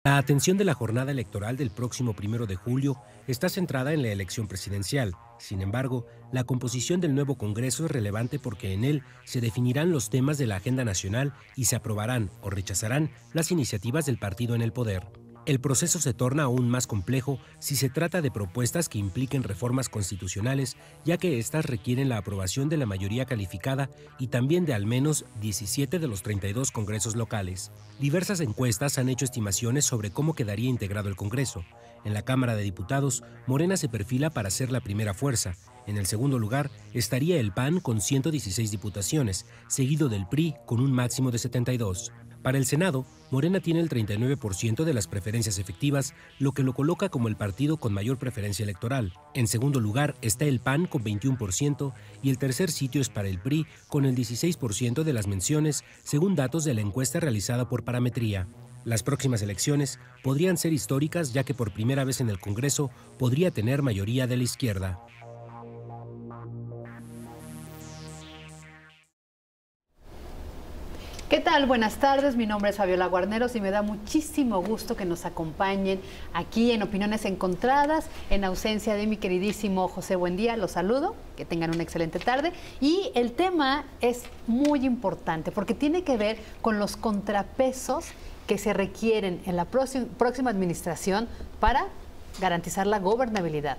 La atención de la jornada electoral del próximo 1 de julio está centrada en la elección presidencial. Sin embargo, la composición del nuevo Congreso es relevante porque en él se definirán los temas de la agenda nacional y se aprobarán o rechazarán las iniciativas del partido en el poder. El proceso se torna aún más complejo si se trata de propuestas que impliquen reformas constitucionales, ya que éstas requieren la aprobación de la mayoría calificada y también de al menos 17 de los 32 congresos locales. Diversas encuestas han hecho estimaciones sobre cómo quedaría integrado el Congreso. En la Cámara de Diputados, Morena se perfila para ser la primera fuerza. En el segundo lugar estaría el PAN con 116 diputaciones, seguido del PRI con un máximo de 72. Para el Senado, Morena tiene el 39% de las preferencias efectivas, lo que lo coloca como el partido con mayor preferencia electoral. En segundo lugar está el PAN con 21% y el tercer sitio es para el PRI con el 16% de las menciones, según datos de la encuesta realizada por Parametría. Las próximas elecciones podrían ser históricas, ya que por primera vez en el Congreso podría tener mayoría de la izquierda. ¿Qué tal? Buenas tardes, mi nombre es Fabiola Guarneros y me da muchísimo gusto que nos acompañen aquí en Opiniones Encontradas, en ausencia de mi queridísimo José Buendía. Los saludo, que tengan una excelente tarde. Y el tema es muy importante porque tiene que ver con los contrapesos que se requieren en la próxima administración para garantizar la gobernabilidad,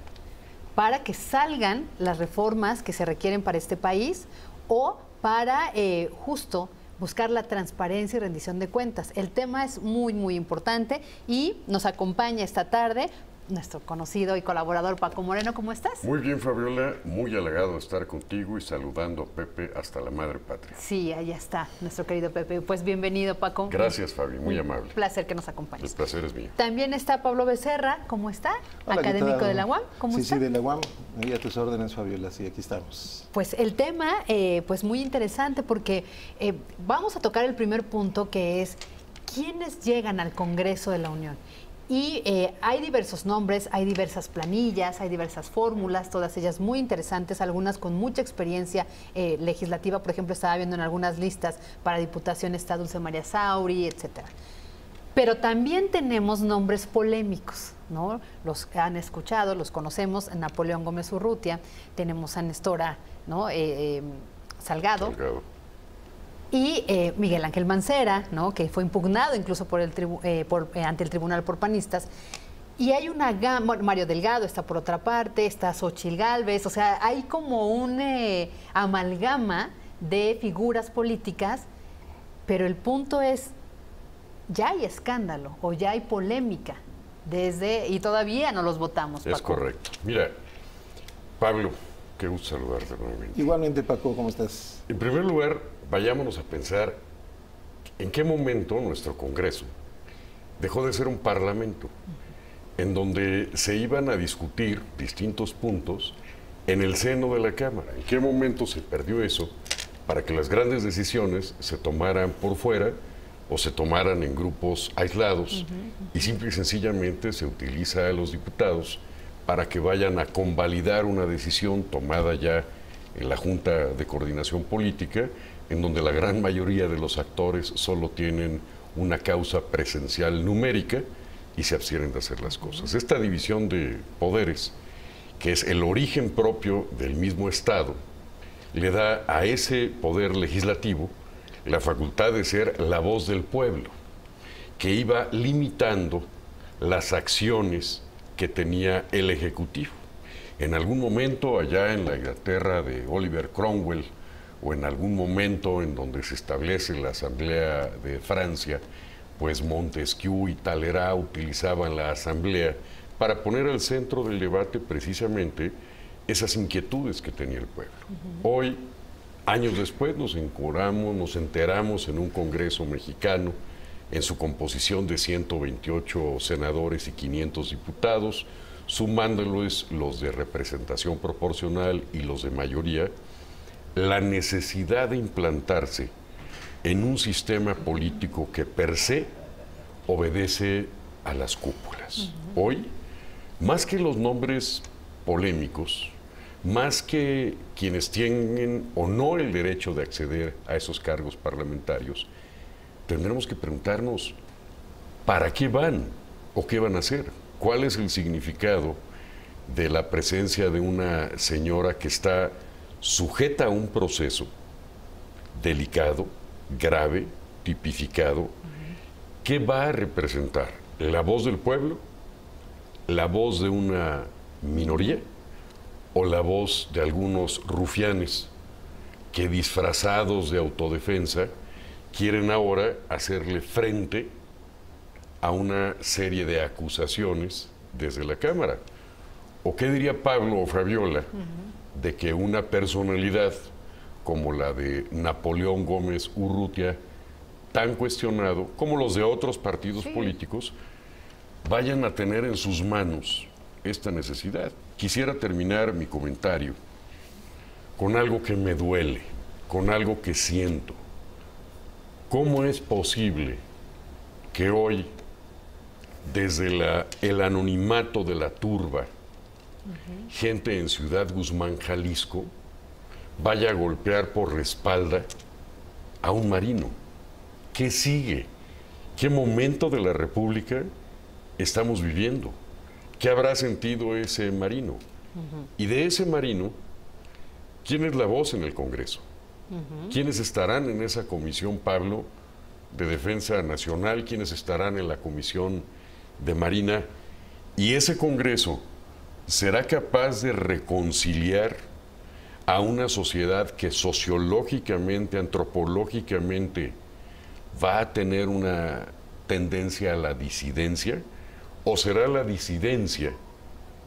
para que salgan las reformas que se requieren para este país o para justo buscar la transparencia y rendición de cuentas. El tema es muy, muy importante y nos acompaña esta tarde nuestro conocido y colaborador Paco Moreno. ¿Cómo estás? Muy bien, Fabiola. Muy halagado de estar contigo y saludando a Pepe hasta la madre patria. Sí, ahí está, nuestro querido Pepe. Pues bienvenido, Paco. Gracias, Fabi. Muy amable. Un placer que nos acompañes. El placer es mío. También está Pablo Becerra. ¿Cómo está? Hola, académico de la UAM. ¿Cómo está? Sí, de la UAM. Ahí a tus órdenes, Fabiola. Sí, aquí estamos. Pues el tema, pues muy interesante porque vamos a tocar el primer punto, que es quiénes llegan al Congreso de la Unión. Y hay diversos nombres, hay diversas planillas, hay diversas fórmulas, todas ellas muy interesantes, algunas con mucha experiencia legislativa. Por ejemplo, estaba viendo en algunas listas para diputación está Dulce María Sauri, etcétera. Pero también tenemos nombres polémicos, ¿no? Los han escuchado, los conocemos: Napoleón Gómez Urrutia, tenemos a Nestora, ¿no? Salgado. Y Miguel Ángel Mancera, ¿no? Que fue impugnado incluso por ante el tribunal por panistas. Y hay una gama, Mario Delgado está por otra parte, está Xóchitl Gálvez, o sea, hay como un amalgama de figuras políticas, pero el punto es, ya hay escándalo o ya hay polémica y todavía no los votamos, Paco. Es correcto. Mira, Pablo, qué gusto saludarte nuevamente. Igualmente, Paco, ¿cómo estás? En primer lugar, vayámonos a pensar en qué momento nuestro Congreso dejó de ser un parlamento, en donde se iban a discutir distintos puntos en el seno de la Cámara. ¿En qué momento se perdió eso para que las grandes decisiones se tomaran por fuera o se tomaran en grupos aislados y simple y sencillamente se utiliza a los diputados para que vayan a convalidar una decisión tomada ya en la Junta de Coordinación Política, en donde la gran mayoría de los actores solo tienen una causa presencial numérica y se abstienen de hacer las cosas? Esta división de poderes, que es el origen propio del mismo Estado, le da a ese poder legislativo la facultad de ser la voz del pueblo, que iba limitando las acciones que tenía el Ejecutivo. En algún momento allá en la Inglaterra de Oliver Cromwell, o en algún momento en donde se establece la Asamblea de Francia, pues Montesquieu y Talleyrand utilizaban la Asamblea para poner al centro del debate precisamente esas inquietudes que tenía el pueblo. Hoy, años después, nos enteramos en un Congreso mexicano, en su composición de 128 senadores y 500 diputados, sumándoles los de representación proporcional y los de mayoría, la necesidad de implantarse en un sistema político que per se obedece a las cúpulas. Hoy, más que los nombres polémicos, más que quienes tienen o no el derecho de acceder a esos cargos parlamentarios, tendremos que preguntarnos ¿para qué van o qué van a hacer? ¿Cuál es el significado de la presencia de una señora que está sujeta a un proceso delicado, grave, tipificado? ¿Qué va a representar? ¿La voz del pueblo? ¿La voz de una minoría? ¿O la voz de algunos rufianes que, disfrazados de autodefensa, quieren ahora hacerle frente a una serie de acusaciones desde la Cámara? ¿O qué diría Pablo o Fabiola de que una personalidad como la de Napoleón Gómez Urrutia, tan cuestionado como los de otros partidos políticos, vayan a tener en sus manos esta necesidad? Quisiera terminar mi comentario con algo que me duele, con algo que siento. ¿Cómo es posible que hoy, desde el anonimato de la turba, gente en Ciudad Guzmán, Jalisco, vaya a golpear por la espalda a un marino? ¿Qué sigue? ¿Qué momento de la República estamos viviendo? ¿Qué habrá sentido ese marino? Y de ese marino, ¿quién es la voz en el Congreso? ¿Quiénes estarán en esa comisión, Pablo, de Defensa Nacional? ¿Quiénes estarán en la comisión de Marina? ¿Y ese Congreso será capaz de reconciliar a una sociedad que sociológicamente, antropológicamente, va a tener una tendencia a la disidencia? ¿O será la disidencia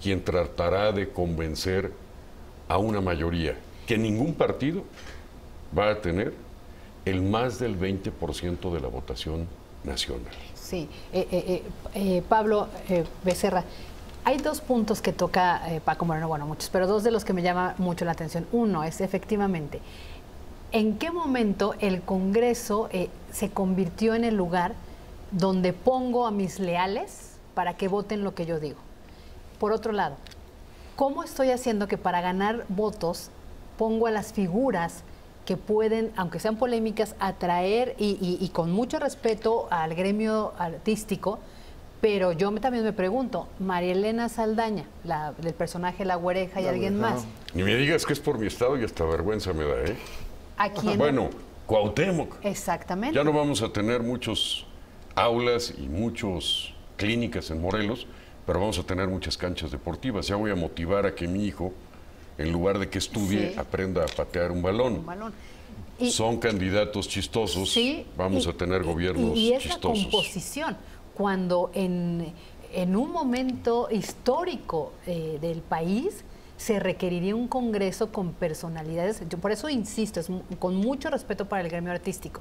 quien tratará de convencer a una mayoría que ningún partido va a tener el más del 20% de la votación nacional? Sí, Pablo Becerra, hay dos puntos que toca Paco Moreno, bueno, muchos, pero dos de los que me llama mucho la atención. Uno es efectivamente, ¿en qué momento el Congreso se convirtió en el lugar donde pongo a mis leales para que voten lo que yo digo? Por otro lado, ¿cómo estoy haciendo que para ganar votos pongo a las figuras que pueden, aunque sean polémicas, atraer y con mucho respeto al gremio artístico? Pero yo también me pregunto, María Elena Saldaña, del personaje La Güereja y alguien más. Ni me digas que es por mi estado y hasta vergüenza me da, ¿eh? ¿A quién? Bueno, Cuauhtémoc. Exactamente. Ya no vamos a tener muchos aulas y muchas clínicas en Morelos, pero vamos a tener muchas canchas deportivas. Ya voy a motivar a que mi hijo, en lugar de que estudie, aprenda a patear un balón. Son candidatos chistosos, vamos a tener gobiernos y esa chistosos. Composición, cuando en un momento histórico del país se requeriría un Congreso con personalidades. Yo por eso insisto, con mucho respeto para el gremio artístico,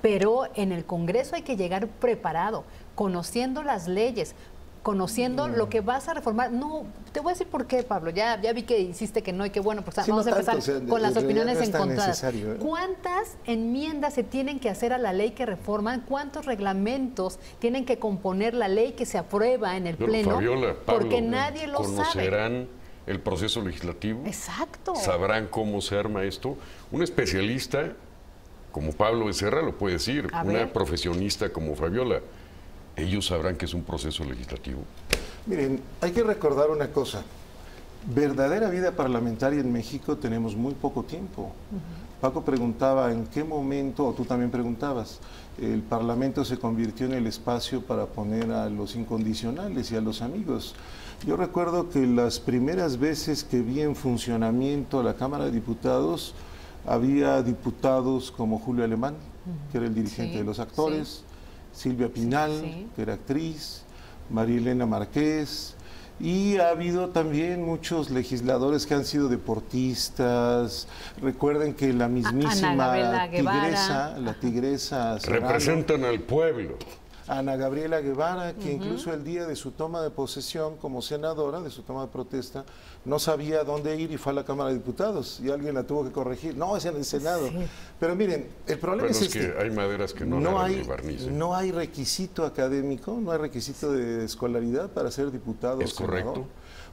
pero en el Congreso hay que llegar preparado, conociendo las leyes, conociendo lo que vas a reformar. No, te voy a decir por qué, Pablo. Ya vi que hiciste que no y que bueno, pues vamos a empezar con las opiniones encontradas. ¿Cuántas enmiendas se tienen que hacer a la ley que reforman? ¿Cuántos reglamentos tienen que componer la ley que se aprueba en el Pleno? Fabiola, Pablo, porque nadie lo sabe. ¿Conocerán el proceso legislativo? Exacto. ¿Sabrán cómo se arma esto? Un especialista como Pablo Becerra lo puede decir, una profesionista como Fabiola. Ellos sabrán que es un proceso legislativo. Miren, hay que recordar una cosa. Verdadera vida parlamentaria en México tenemos muy poco tiempo. Paco preguntaba en qué momento, o tú también preguntabas, el Parlamento se convirtió en el espacio para poner a los incondicionales y a los amigos. Yo recuerdo que las primeras veces que vi en funcionamiento la Cámara de Diputados, había diputados como Julio Alemán, que era el dirigente de los actores, Silvia Pinal, que era actriz, María Elena Márquez, y ha habido también muchos legisladores que han sido deportistas. Recuerden que la mismísima tigresa Serrano, representan al pueblo. Ana Gabriela Guevara, que incluso el día de su toma de posesión como senadora, de su toma de protesta, no sabía dónde ir y fue a la Cámara de Diputados y alguien la tuvo que corregir. No, es en el Senado. Pero miren, el problema es que hay maderas que no hay barniz. No hay requisito académico, no hay requisito de escolaridad para ser diputado. Es correcto.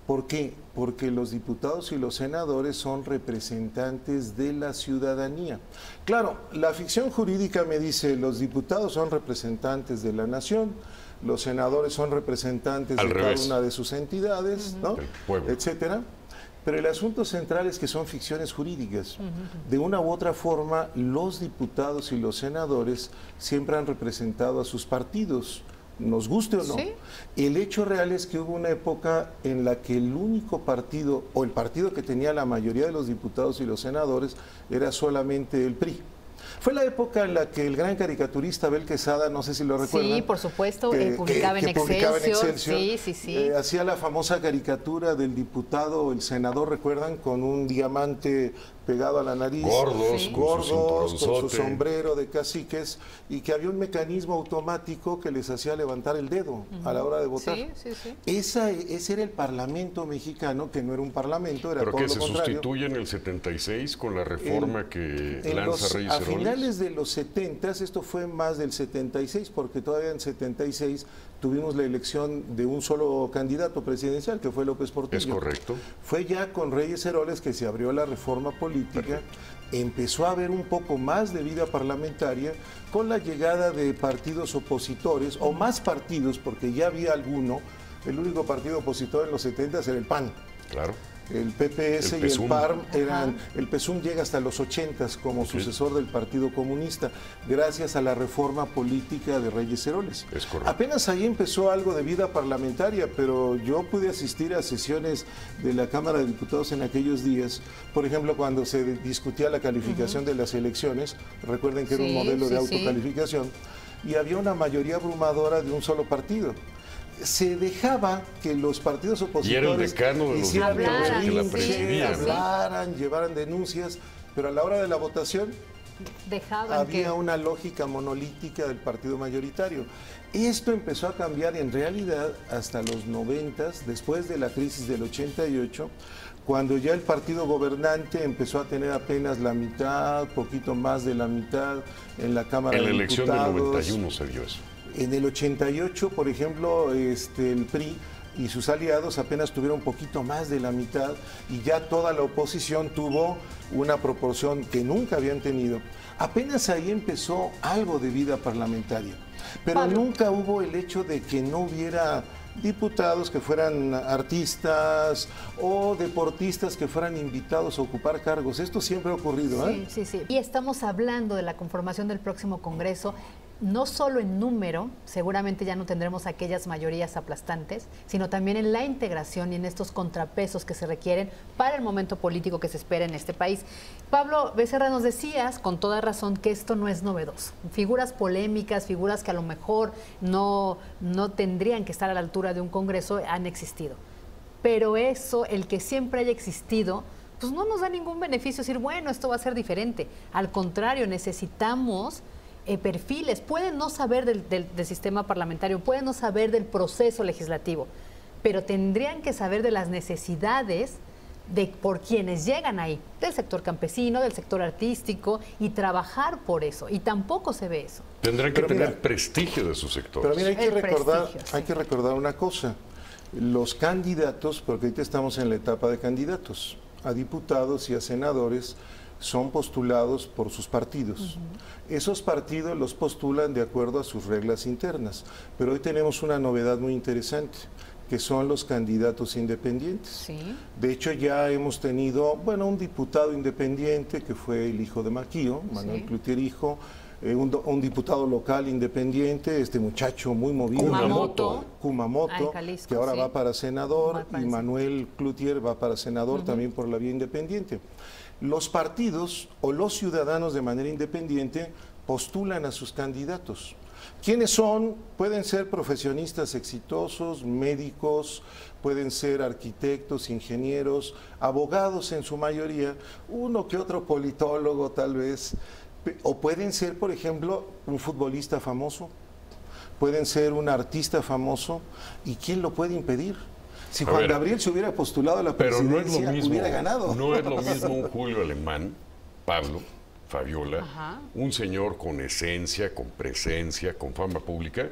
¿Por qué? Porque los diputados y los senadores son representantes de la ciudadanía. Claro, la ficción jurídica me dice, los diputados son representantes de la nación, los senadores son representantes Al de revés. cada una de sus entidades, ¿no? Del pueblo. Etcétera. Pero el asunto central es que son ficciones jurídicas. De una u otra forma, los diputados y los senadores siempre han representado a sus partidos, nos guste o no. Sí. El hecho real es que hubo una época en la que el único partido, o el partido que tenía la mayoría de los diputados y los senadores, era solamente el PRI. Fue la época en la que el gran caricaturista Abel Quesada, no sé si lo recuerdan. Sí, por supuesto, que- publicaba, que en publicaba en Excelsior. Excelsior. Sí, sí, sí. Hacía la famosa caricatura del diputado o el senador, ¿recuerdan? Con un diamante pegado a la nariz. Gordos, Sí. con su Gordos, con su cinturonzote. sombrero de caciques, y que había un mecanismo automático que les hacía levantar el dedo a la hora de votar. Sí, sí, sí. Ese era el Parlamento mexicano, que no era un parlamento, era Pero todo que lo se contrario. sustituye en el 76 con la reforma que En lanza Reyes a Heroles. finales de los 70, esto fue más del 76, porque todavía en 76 tuvimos la elección de un solo candidato presidencial, que fue López Portillo. Es correcto. Fue ya con Reyes Heroles que se abrió la reforma política, empezó a haber un poco más de vida parlamentaria con la llegada de partidos opositores, o más partidos, porque ya había alguno. El único partido opositor en los 70 era el PAN. Claro. El PPS El y el PSUM. PARM eran, el PSUM llega hasta los 80 como sucesor del Partido Comunista, gracias a la reforma política de Reyes Heroles. Es correcto. Apenas ahí empezó algo de vida parlamentaria, pero yo pude asistir a sesiones de la Cámara de Diputados en aquellos días, por ejemplo, cuando se discutía la calificación de las elecciones, recuerden que era un Sí, modelo de sí, sí. autocalificación, y había una mayoría abrumadora de un solo partido. Se dejaba que los partidos opositores Y era el decano de los hicieran diputados el que la berrinche, presidía, ¿no? hablaran, llevaran denuncias, pero a la hora de la votación Dejaban había que... una lógica monolítica del partido mayoritario. Esto empezó a cambiar en realidad hasta los 90, después de la crisis del 88, cuando ya el partido gobernante empezó a tener apenas la mitad, poquito más de la mitad en la Cámara En la de elección del Diputados. 91 se dio eso. En el 88, por ejemplo, el PRI y sus aliados apenas tuvieron un poquito más de la mitad, y ya toda la oposición tuvo una proporción que nunca habían tenido. Apenas ahí empezó algo de vida parlamentaria, pero Pablo. nunca hubo el hecho de que no hubiera diputados que fueran artistas o deportistas que fueran invitados a ocupar cargos. Esto siempre ha ocurrido, ¿eh? Sí, sí, sí. Y estamos hablando de la conformación del próximo Congreso, no solo en número, seguramente ya no tendremos aquellas mayorías aplastantes, sino también en la integración y en estos contrapesos que se requieren para el momento político que se espera en este país. Pablo Becerra, nos decías con toda razón que esto no es novedoso. Figuras polémicas, figuras que a lo mejor no tendrían que estar a la altura de un Congreso, han existido. Pero eso, el que siempre haya existido, pues no nos da ningún beneficio decir, bueno, esto va a ser diferente. Al contrario, necesitamos perfiles. Pueden no saber del sistema parlamentario, pueden no saber del proceso legislativo, pero tendrían que saber de las necesidades por quienes llegan ahí, del sector campesino, del sector artístico, y trabajar por eso. Y tampoco se ve eso. Tendrán que Pero tener mira, prestigio de sus sectores. Pero mira, El prestigio, sí. hay que recordar una cosa. Los candidatos, porque ahorita estamos en la etapa de candidatos, a diputados y a senadores, son postulados por sus partidos. Esos partidos los postulan de acuerdo a sus reglas internas. Pero hoy tenemos una novedad muy interesante, que son los candidatos independientes. Sí. De hecho, ya hemos tenido, un diputado independiente que fue el hijo de Maquillo, Manuel Sí. Cloutier hijo, un diputado local independiente, este muchacho muy movido. Kumamoto. Kumamoto, Ah, en Jalisco, que ahora sí. va para senador, Me y parece. Manuel Cloutier va para senador también por la vía independiente. Los partidos o los ciudadanos de manera independiente postulan a sus candidatos. ¿Quiénes son? Pueden ser profesionistas exitosos, médicos, pueden ser arquitectos, ingenieros, abogados en su mayoría, uno que otro politólogo tal vez, o pueden ser, por ejemplo, un futbolista famoso, pueden ser un artista famoso, ¿y quién lo puede impedir? Si A Juan ver, Gabriel se hubiera postulado a la Pero no es presidencia, lo mismo. hubiera ganado. No es lo mismo un Julio Alemán, Pablo, Fabiola, Ajá. un señor con esencia, con presencia, con fama pública,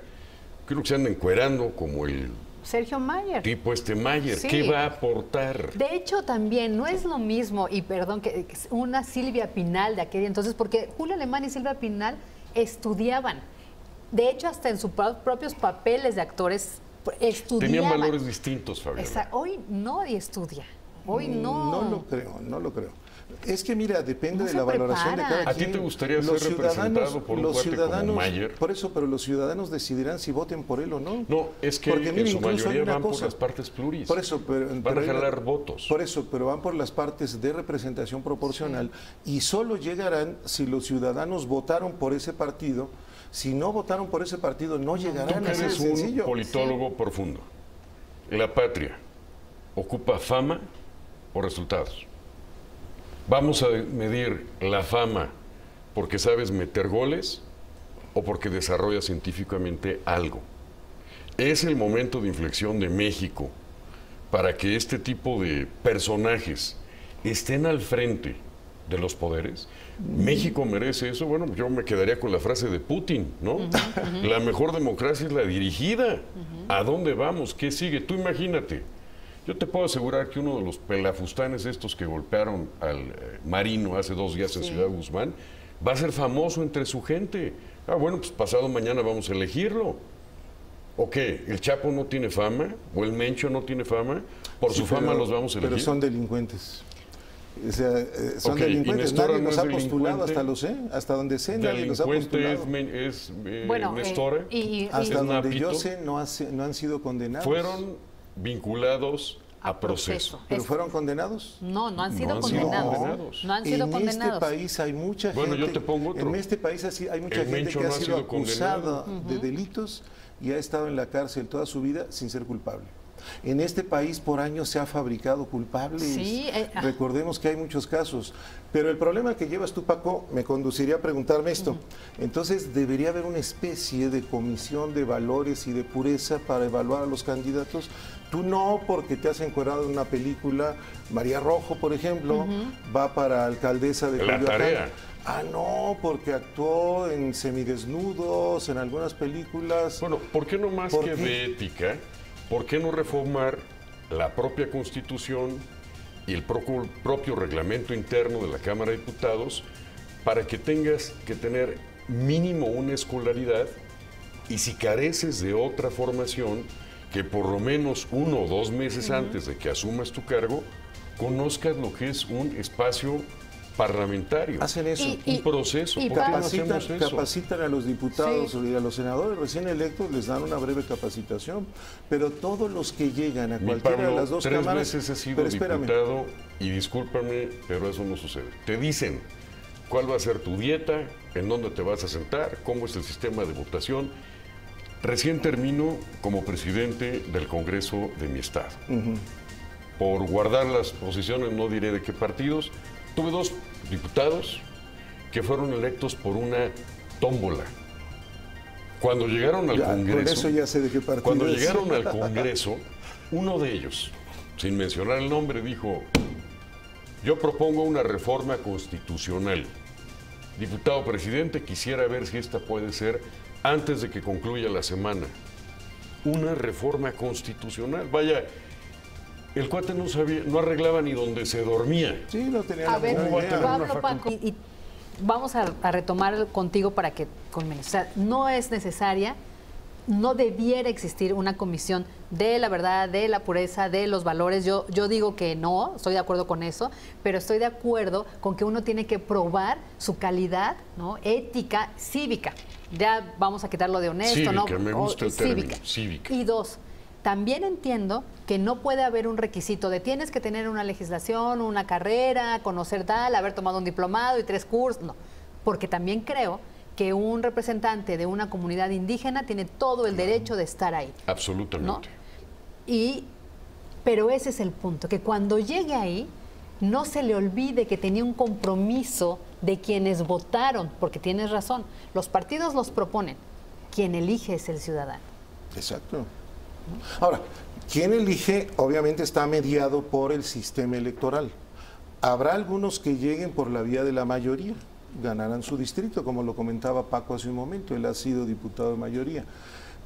creo que se anda encuerando como el Sergio Mayer. tipo Mayer. Sí. ¿Qué va a aportar? De hecho, también no es lo mismo, y perdón, que una Silvia Pinal de aquel entonces, porque Julio Alemán y Silvia Pinal estudiaban. De hecho, hasta en sus propios papeles de actores estudiaban. Tenían valores distintos, Fabiola. Hoy nadie estudia. Hoy no. No lo creo, no lo creo. Es que mira, depende No de se la valoración de preparan. cada ¿A ti quien. te gustaría ser representado por un cuate como Mayer? Por eso, pero los ciudadanos decidirán si voten por él o no. No, es que Porque, mira, en su incluso hay mayoría una van por cosa. las partes pluris. Por eso, van a jalar votos. Por eso, pero van por las partes de representación proporcional y solo llegarán si los ciudadanos votaron por ese partido. Si no votaron por ese partido, no llegarán. Tú que Así de eres un sencillo. politólogo profundo. La patria ocupa fama o resultados. Vamos a medir la fama porque sabes meter goles o porque desarrollas científicamente algo. Es el momento de inflexión de México para que este tipo de personajes estén al frente de los poderes. México merece eso. Bueno, yo me quedaría con la frase de Putin, ¿no? La mejor democracia es la dirigida. ¿A dónde vamos? ¿Qué sigue? Tú imagínate. Yo te puedo asegurar que uno de los pelafustanes estos que golpearon al marino hace 2 días en Ciudad Guzmán va a ser famoso entre su gente. Ah, bueno, pues pasado mañana vamos a elegirlo. ¿O qué? ¿El Chapo no tiene fama? ¿O el Mencho no tiene fama? ¿Por su fama los vamos a elegir? Pero son delincuentes. O sea, son Ok, delincuentes. ¿y Nestora Nadie no los es ha postulado, delincuente? hasta donde sé, nadie los ha Delincuente postulado. es Bueno, Nestora. Hasta es donde Napito. yo sé, no han sido condenados. Fueron vinculados a proceso. ¿Pero fueron condenados? No han sido han sido condenados. condenados. No han sido en condenados. este país hay mucha gente. Bueno, yo te pongo otro. En este país hay mucha El gente Mencho que no ha ha sido sido acusada condenado. de delitos y ha estado en la cárcel toda su vida sin ser culpable. En este país por años se ha fabricado culpables. Sí, Recordemos que hay muchos casos. Pero el problema que llevas tú, Paco, me conduciría a preguntarme esto. Entonces, ¿debería haber una especie de comisión de valores y de pureza para evaluar a los candidatos? Tú no, porque te has encuerado en una película. María Rojo, por ejemplo, va para alcaldesa de La Coyoacán. Tarea. Ah, no, porque actuó en semidesnudos, en algunas películas. Bueno, ¿por qué no más ¿Por que qué? de ética? ¿Por qué no reformar la propia Constitución y el propio reglamento interno de la Cámara de Diputados para que tengas que tener mínimo una escolaridad y si careces de otra formación, que por lo menos 1 o 2 meses antes de que asumas tu cargo, conozcas lo que es un espacio parlamentario? Hacen eso. Un proceso. y ¿Por qué no Capacitan, hacemos eso? capacitan a los diputados y a los senadores recién electos, les dan una breve capacitación, pero todos los que llegan a Mi cualquiera Pablo, de las dos 3 cámaras... veces he sido pero espérame, diputado y discúlpame, pero eso no sucede. Te dicen cuál va a ser tu dieta, en dónde te vas a sentar, cómo es el sistema de votación. Recién termino como presidente del Congreso de mi estado. Por guardar las posiciones, no diré de qué partidos, tuve 2 diputados que fueron electos por una tómbola. Cuando llegaron al ya, Congreso, con eso ya sé de qué partido cuando es. llegaron al Congreso, uno de ellos, sin mencionar el nombre, dijo: yo propongo una reforma constitucional. Diputado presidente, quisiera ver si esta puede ser antes de que concluya la semana. Una reforma constitucional. Vaya, el cuate no sabía, no arreglaba ni donde se dormía. Sí, no tenía A la ver, menor idea. Pablo, Paco, y vamos a retomar contigo para que culmines. O sea, no es necesaria, no debiera existir una comisión de la verdad, de la pureza, de los valores. Yo digo que no, estoy de acuerdo con eso, pero estoy de acuerdo con que uno tiene que probar su calidad, ¿no?, ética, cívica. Ya vamos a quitarlo de honesto, Cívica, ¿no? me gusta el término, cívica. Y 2, también entiendo que no puede haber un requisito de tienes que tener una legislación, una carrera, conocer tal, haber tomado un diplomado y 3 cursos. No, porque también creo que un representante de una comunidad indígena tiene todo el derecho de estar ahí. Absolutamente. ¿No? Pero ese es el punto, que cuando llegue ahí no se le olvide que tenía un compromiso de quienes votaron, porque tienes razón, los partidos los proponen, quien elige es el ciudadano. Exacto. Ahora, quien elige obviamente está mediado por el sistema electoral. Habrá algunos que lleguen por la vía de la mayoría, ganarán su distrito, como lo comentaba Paco hace un momento, él ha sido diputado de mayoría.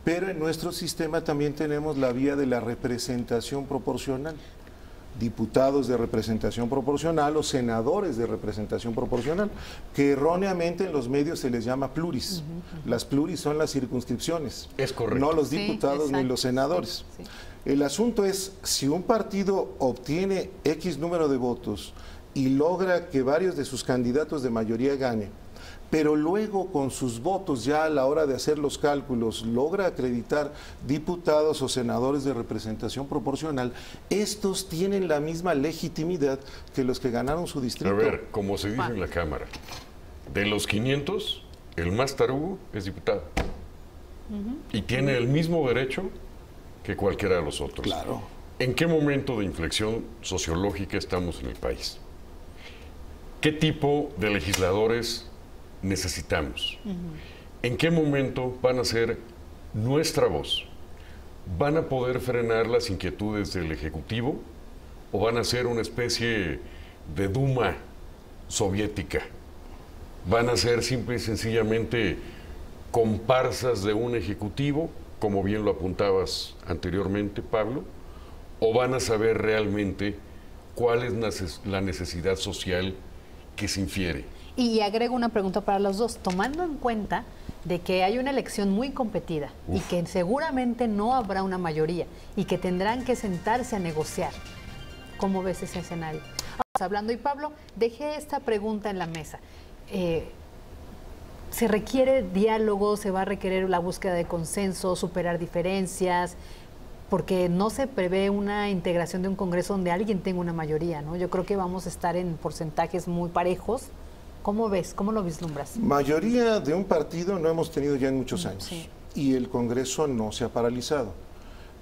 Pero en nuestro sistema también tenemos la vía de la representación proporcional. diputados de representación proporcional o senadores de representación proporcional, que erróneamente en los medios se les llama pluris. Las pluris son las circunscripciones, es correcto, no los diputados ni los senadores. Sí. El asunto es, si un partido obtiene X número de votos y logra que varios de sus candidatos de mayoría ganen, pero luego con sus votos ya a la hora de hacer los cálculos logra acreditar diputados o senadores de representación proporcional, estos tienen la misma legitimidad que los que ganaron su distrito. A ver, como se dice en la Cámara, de los 500, el más tarugo es diputado. Y tiene el mismo derecho que cualquiera de los otros. Claro. ¿En qué momento de inflexión sociológica estamos en el país? ¿Qué tipo de legisladores necesitamos? ¿En qué momento van a ser nuestra voz? ¿Van a poder frenar las inquietudes del Ejecutivo o van a ser una especie de Duma soviética? ¿Van a ser simple y sencillamente comparsas de un Ejecutivo, como bien lo apuntabas anteriormente, Pablo? ¿O van a saber realmente cuál es la necesidad social que se infiere? Y agrego una pregunta para los dos, tomando en cuenta de que hay una elección muy competida y que seguramente no habrá una mayoría y que tendrán que sentarse a negociar. ¿Cómo ves ese escenario? Vamos hablando, y Pablo, dejé esta pregunta en la mesa. ¿Se requiere diálogo? ¿Se va a requerir la búsqueda de consenso, superar diferencias? Porque no se prevé una integración de un Congreso donde alguien tenga una mayoría, ¿no? Yo creo que vamos a estar en porcentajes muy parejos. ¿Cómo ves? ¿Cómo lo vislumbras? Mayoría de un partido no hemos tenido ya en muchos años. Sí. Y el Congreso no se ha paralizado.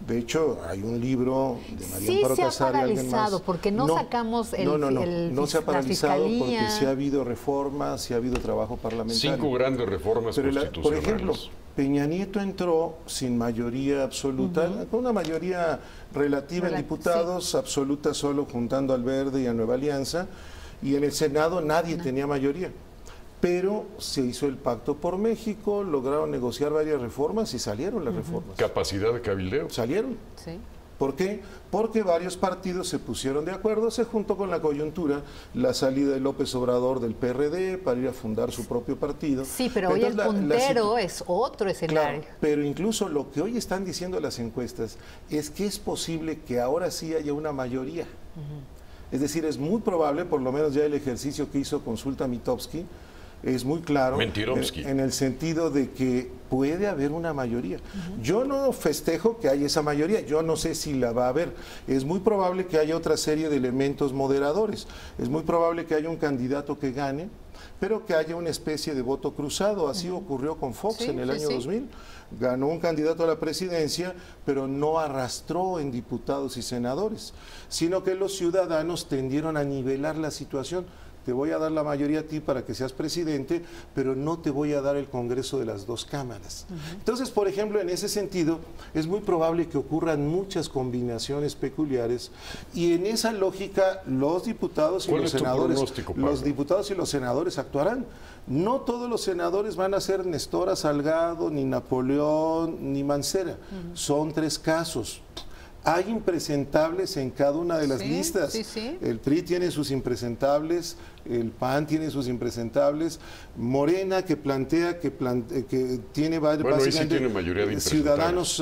De hecho, hay un libro de María Amparo Casar y alguien más. Sí se ha paralizado, porque no sacamos no se ha paralizado la porque fiscalía. sí ha habido reformas, sí ha habido trabajo parlamentario. 5 grandes reformas Pero constitucionales. por ejemplo, Peña Nieto entró sin mayoría absoluta, con una mayoría relativa en diputados, absoluta solo juntando al Verde y a Nueva Alianza, y en el Senado nadie tenía mayoría. Pero se hizo el Pacto por México, lograron negociar varias reformas y salieron las reformas. Capacidad de cabildeo. Salieron. Sí. ¿Por qué? Porque varios partidos se pusieron de acuerdo, se juntó con la coyuntura, la salida de López Obrador del PRD para ir a fundar su propio partido. Sí, pero hoy el puntero es otro escenario. Claro, pero incluso lo que hoy están diciendo las encuestas es que es posible que ahora sí haya una mayoría. Es decir, es muy probable, por lo menos ya el ejercicio que hizo Consulta Mitofsky, es muy claro en el sentido de que puede haber una mayoría. Yo no festejo que haya esa mayoría, yo no sé si la va a haber. Es muy probable que haya otra serie de elementos moderadores. Es muy probable que haya un candidato que gane, pero que haya una especie de voto cruzado. Así ocurrió con Fox en el año 2000. Ganó un candidato a la presidencia, pero no arrastró en diputados y senadores, sino que los ciudadanos tendieron a nivelar la situación. Te voy a dar la mayoría a ti para que seas presidente, pero no te voy a dar el Congreso de las dos cámaras. Entonces, por ejemplo, en ese sentido, es muy probable que ocurran muchas combinaciones peculiares y en esa lógica los diputados y los senadores, los diputados y los senadores actuarán. No todos los senadores van a ser Nestora Salgado, ni Napoleón, ni Mancera. Son 3 casos. Hay impresentables en cada una de las listas. El PRI tiene sus impresentables, el PAN tiene sus impresentables, Morena que plantea que tiene básicamente tiene mayoría de ciudadanos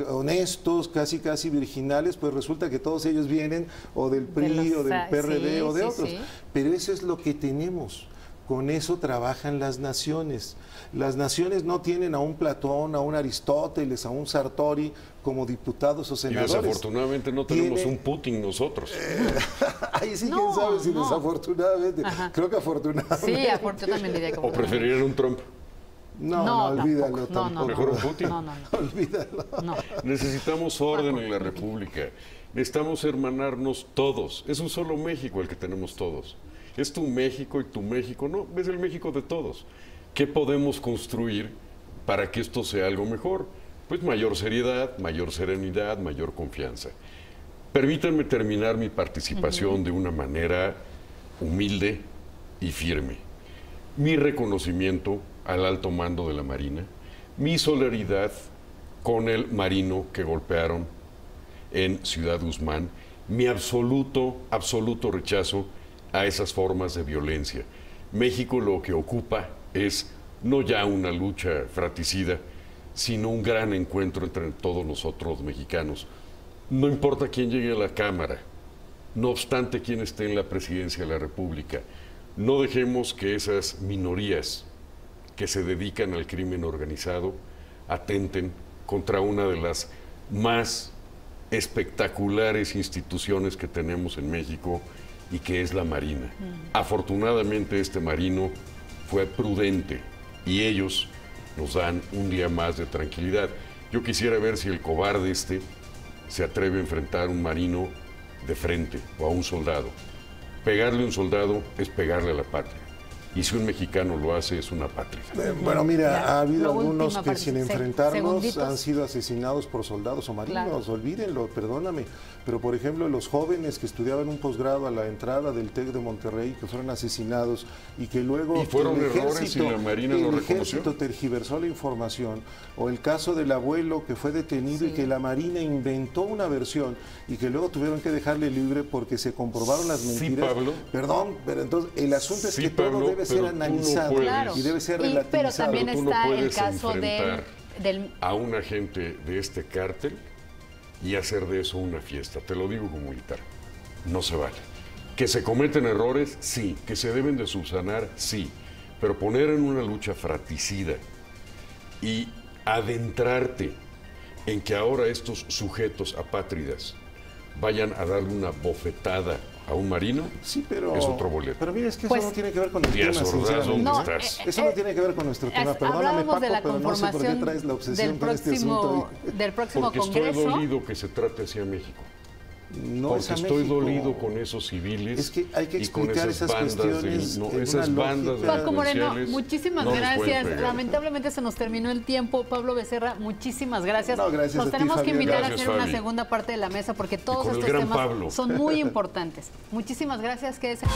honestos, casi virginales, pues resulta que todos ellos vienen o del PRI o del PRD o de otros. Pero eso es lo que tenemos. Con eso trabajan las naciones. Las naciones no tienen a un Platón, a un Aristóteles, a un Sartori como diputados o senadores. Y desafortunadamente no tenemos un Putin nosotros. Ahí sí, quién sabe si desafortunadamente. Creo que afortunadamente. Sí, afortunadamente diría como. ¿O preferirían un Trump? No, olvídalo. No, mejor un Putin. No. Olvídalo. No. Necesitamos orden en la República. Necesitamos hermanarnos todos. Es un solo México el que tenemos todos. Es tu México y tu México. No, es el México de todos. ¿Qué podemos construir para que esto sea algo mejor? Pues mayor seriedad, mayor serenidad, mayor confianza. Permítanme terminar mi participación de una manera humilde y firme. Mi reconocimiento al alto mando de la Marina, mi solidaridad con el marino que golpearon en Ciudad Guzmán mi absoluto rechazo a esas formas de violencia. México lo que ocupa es no ya una lucha fratricida, sino un gran encuentro entre todos nosotros mexicanos. No importa quién llegue a la Cámara, no obstante quién esté en la presidencia de la República, no dejemos que esas minorías que se dedican al crimen organizado atenten contra una de las más espectaculares instituciones que tenemos en México y que es la Marina. Afortunadamente este marino fue prudente y ellos nos dan un día más de tranquilidad. Yo quisiera ver si el cobarde se atreve a enfrentar a un marino de frente o a un soldado. Pegarle a un soldado es pegarle a la patria. Y si un mexicano lo hace, es una patria. Bueno, mira, ha habido algunos que parte, sin enfrentarnos segunditos. han sido asesinados por soldados o marinos, Claro. olvídenlo, perdóname. Pero, por ejemplo, los jóvenes que estudiaban un posgrado a la entrada del TEC de Monterrey, que fueron asesinados y que luego Y fueron el errores y la Marina lo el reconoció. ejército tergiversó la información, o el caso del abuelo que fue detenido y que la Marina inventó una versión y que luego tuvieron que dejarle libre porque se comprobaron las Sí, mentiras. Pablo. Perdón, pero entonces el asunto es Sí, que todo Pablo, debe ser pero tú no analizado puedes. Claro. y debe ser Pero relativizado. también Pero tú no está el puedes caso enfrentar del a un agente de este cártel y hacer de eso una fiesta. Te lo digo como militar. No se vale. Que se cometen errores, sí. Que se deben de subsanar, sí. Pero poner en una lucha fratricida y adentrarte en que ahora estos sujetos apátridas vayan a darle una bofetada a un marino, Sí, pero es otro boleto. Pero mira, es que Pues- eso no tiene que ver con el Díaz tema, Ordaz, ¿dónde sinceramente. No, estás? Eso no tiene que ver con nuestro tema. Perdóname, hablábamos Paco, de la pero no sé por qué conformación traes la obsesión del con este asunto próximo, hoy. del próximo Porque Congreso. estoy dolido que se trate así a México. No Porque es a estoy México. dolido con esos civiles Es que hay que y con explicar esas esas bandas cuestiones en esas una bandas lógica. Paco Moreno, delincuenciales muchísimas no nos pueden gracias. pegar. Lamentablemente se nos terminó el tiempo. Pablo Becerra, muchísimas gracias. No, gracias Nos a ti, tenemos que Fabián. invitar Gracias, a hacer una Fabi. segunda parte de la mesa porque todos con el estos gran temas Pablo. son muy importantes. Muchísimas gracias. Quédese.